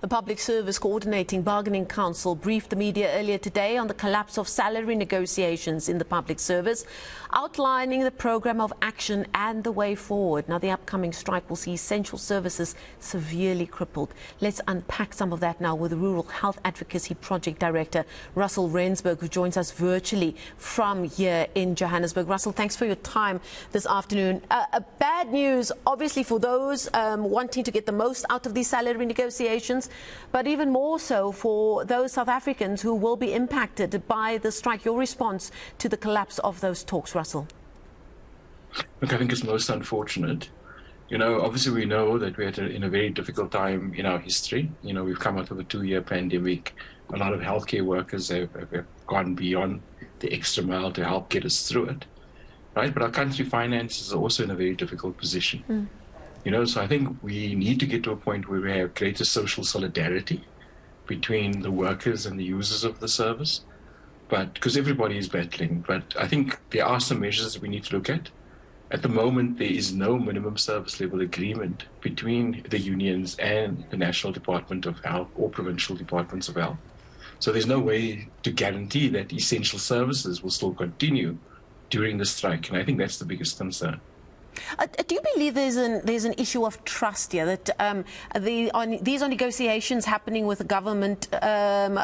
The Public Service Coordinating Bargaining Council briefed the media earlier today on the collapse of salary negotiations in the public service, outlining the program of action and the way forward. Now, the upcoming strike will see essential services severely crippled. Let's unpack some of that now with the Rural Health Advocacy Project Director, Russell Rensburg, who joins us virtually from here in Johannesburg. Russell, thanks for your time this afternoon. Bad news, obviously, for those wanting to get the most out of these salary negotiations, but even more so for those South Africans who will be impacted by the strike. Your response to the collapse of those talks, Russell? Look, I think it's most unfortunate. Obviously we know that we're in a very difficult time in our history. We've come out of a 2-year pandemic. A lot of healthcare workers have gone beyond the extra mile to help get us through it, right? But our country finances are also in a very difficult position. So I think we need to get to a point where we have greater social solidarity between the workers and the users of the service, but because everybody is battling. But I think there are some measures that we need to look at. At the moment, there is no minimum service level agreement between the unions and the National Department of Health or provincial departments of health. So there's no way to guarantee that essential services will still continue during the strike. And I think that's the biggest concern. Do you believe there's an issue of trust here, that these are negotiations happening with a government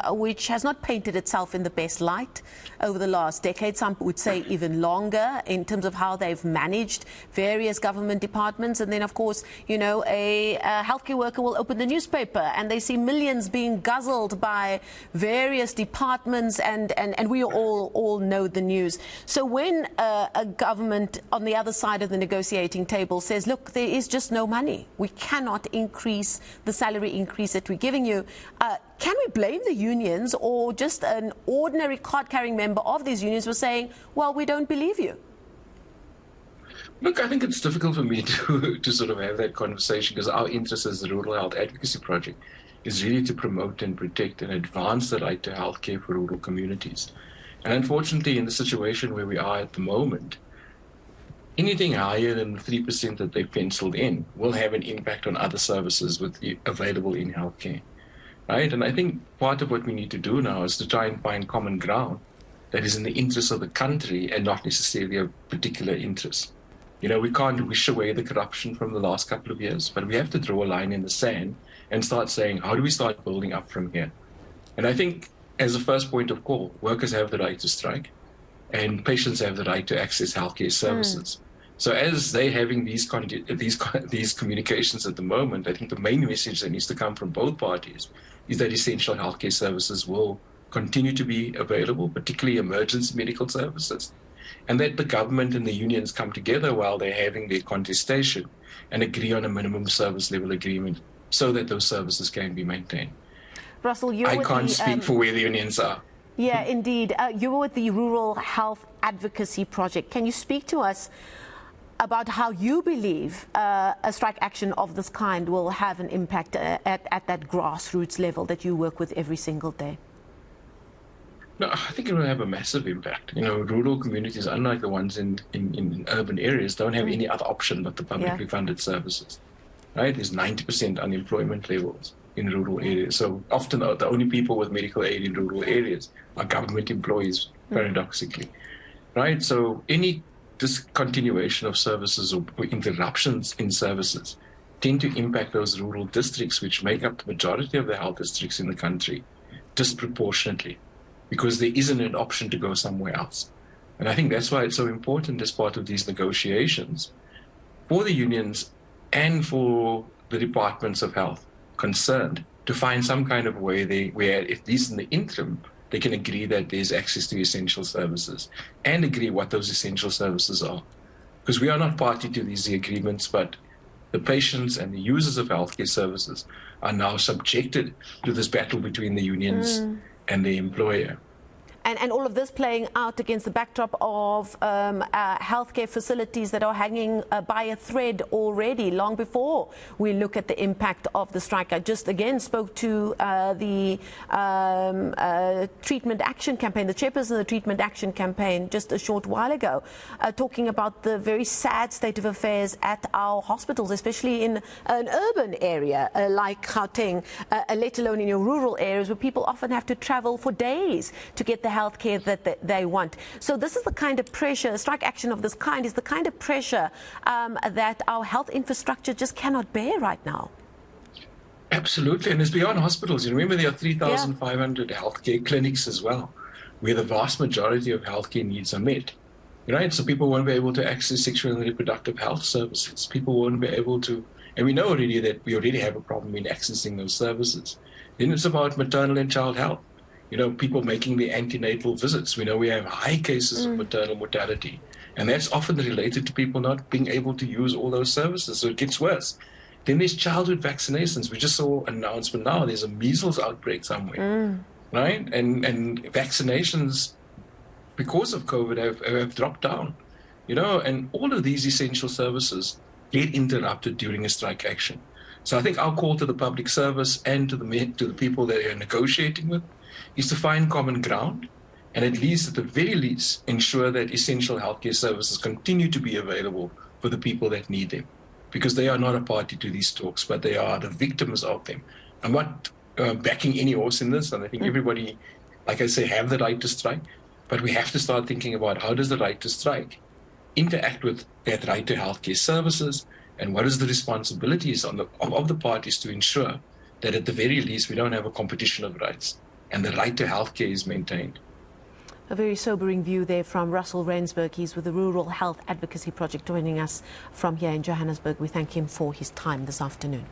which has not painted itself in the best light over the last decade, some would say even longer, in terms of how they've managed various government departments? And then, of course, a healthcare worker will open the newspaper and they see millions being guzzled by various departments, and we all know the news. So when a government on the other side of the negotiating table says, look, there is just no money, we cannot increase the salary increase that we're giving you, can we blame the unions, or just an ordinary card-carrying member of these unions was saying, well, we don't believe you? Look, I think it's difficult for me to sort of have that conversation, because our interest as the Rural Health Advocacy Project is really to promote and protect and advance the right to healthcare for rural communities. And unfortunately, in the situation where we are at the moment, anything higher than the 3% that they penciled in will have an impact on other services available in healthcare, right? And I think part of what we need to do now is to try and find common ground that is in the interest of the country and not necessarily a particular interest. We can't wish away the corruption from the last couple of years, but we have to draw a line in the sand and start saying, how do we start building up from here? And I think as a first point of call, workers have the right to strike, and patients have the right to access healthcare services. So as they're having these communications at the moment, I think the main message that needs to come from both parties is that essential healthcare services will continue to be available, particularly emergency medical services, and that the government and the unions come together while they're having their contestation and agree on a minimum service level agreement so that those services can be maintained. Russell, I can't speak for where the unions are. Yeah, indeed. You were with the Rural Health Advocacy Project. Can you speak to us about how you believe a strike action of this kind will have an impact at that grassroots level that you work with every single day? No, I think it will have a massive impact. Rural communities, unlike the ones in urban areas, don't have any other option but the publicly funded services, right? There's 90% unemployment levels in rural areas. So often the only people with medical aid in rural areas are government employees, paradoxically, right? So any discontinuation of services or interruptions in services tend to impact those rural districts, which make up the majority of the health districts in the country, disproportionately, because there isn't an option to go somewhere else. And I think that's why it's so important as part of these negotiations for the unions and for the departments of health concerned to find some kind of way where, at least in the interim, they can agree that there's access to essential services and agree what those essential services are. Because we are not party to these agreements, but the patients and the users of healthcare services are now subjected to this battle between the unions and the employer. And all of this playing out against the backdrop of healthcare facilities that are hanging by a thread already, long before we look at the impact of the strike. I just again spoke to the Treatment Action Campaign, the chairperson of the Treatment Action Campaign, just a short while ago, talking about the very sad state of affairs at our hospitals, especially in an urban area like Gauteng, let alone in your rural areas where people often have to travel for days to get the health care that they want. So this is the kind of pressure, strike action of this kind is the kind of pressure that our health infrastructure just cannot bear right now. Absolutely, and it's beyond hospitals. You remember there are 3,500 healthcare clinics as well, where the vast majority of healthcare needs are met. Right? So people won't be able to access sexual and reproductive health services. People won't be able to, and we know already that we already have a problem in accessing those services. Then it's about maternal and child health. You know, people making the antenatal visits. We know we have high cases of maternal mortality, and that's often related to people not being able to use all those services, so it gets worse. Then there's childhood vaccinations. We just saw an announcement now, there's a measles outbreak somewhere, right? And vaccinations, because of COVID, have dropped down, you know, and all of these essential services get interrupted during a strike action. So I think our call to the public service and to the people that you're negotiating with is to find common ground and at the very least, ensure that essential healthcare services continue to be available for the people that need them, because they are not a party to these talks, but they are the victims of them. I'm not backing any horse in this, and I think everybody, like I say, have the right to strike, but we have to start thinking about how does the right to strike interact with that right to healthcare services, and what is the responsibilities of the parties to ensure that at the very least we don't have a competition of rights and the right to healthcare is maintained. A very sobering view there from Russell Rensburg. He's with the Rural Health Advocacy Project, joining us from here in Johannesburg. We thank him for his time this afternoon.